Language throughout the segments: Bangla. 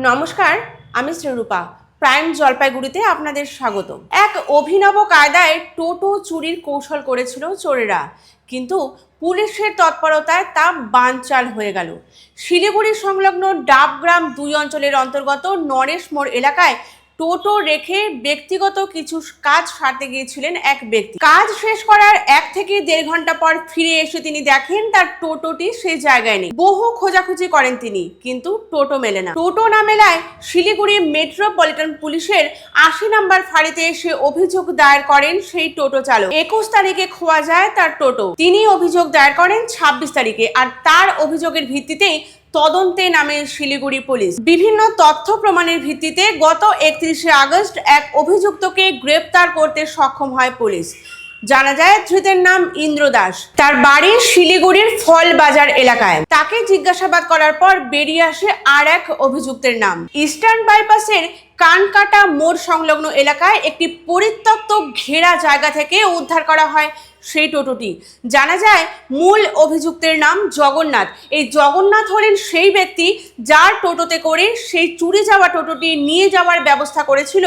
নমস্কার, আমি শ্রীরূপা। প্রাইম জলপাইগুড়িতে আপনাদের স্বাগত। এক অভিনব কায়দায় টোটো চুরির কৌশল করেছিল চোরেরা, কিন্তু পুলিশের তৎপরতায় তা বানচাল হয়ে গেল। শিলিগুড়ি সংলগ্ন ডাবগ্রাম ২ অঞ্চলের অন্তর্গত নরেশ মোড় এলাকায় টোটো রেখে ব্যক্তিগত কিছু কাজ সারতে গিয়েছিলেন এক ব্যক্তি। কাজ শেষ করার ১ থেকে ১.৫ ঘন্টা পর ফিরে এসে তিনি দেখেন তার টোটোটি সেই জায়গায় নেই। বহু খোঁজাখুঁজি করেন তিনি, কিন্তু টোটো মেলে না। টোটো না মেলায় শিলিগুড়ি মেট্রোপলিটন পুলিশের ৮০ নম্বর ফাঁড়িতে এসে অভিযোগ দায়ের করেন সেই টোটো চালক। ২১ তারিখে খোয়া যায় তার টোটো। তিনি অভিযোগ দায়ের করেন ২৬ তারিখে, আর তার অভিযোগের ভিত্তিতেই তদন্তে নামে শিলিগুড়ি পুলিশ। বিভিন্ন তথ্য প্রমাণের ভিত্তিতে গত ৩১শে আগস্ট এক অভিযুক্তকে গ্রেপ্তার করতে সক্ষম হয় পুলিশ। জানা যায় ধৃতের নাম ইন্দ্র দাস, তার বাড়ি শিলিগুড়ির ফল বাজার এলাকায়। তাকে জিজ্ঞাসাবাদ করার পর বেরিয়ে আসে আর এক অভিযুক্তের নাম। ইস্টার্ন বাইপাসের কানকাটা মোড় সংলগ্ন এলাকায় একটি পরিত্যক্ত ঘেরা জায়গা থেকে উদ্ধার করা হয় সেই টোটোটি। জানা যায় মূল অভিযুক্তের নাম জগন্নাথ। এই জগন্নাথ হলেন সেই ব্যক্তি যার টোটোতে করে সেই চুরি যাওয়া টোটোটি নিয়ে যাওয়ার ব্যবস্থা করেছিল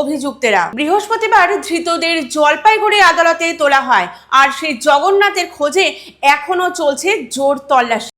অভিযুক্তেরা। বৃহস্পতিবার ধৃতদের জলপাইগুড়ি আদালতে তোলা হয়, আর সেই জগন্নাথের খোঁজে এখনো চলছে জোর তল্লাশি।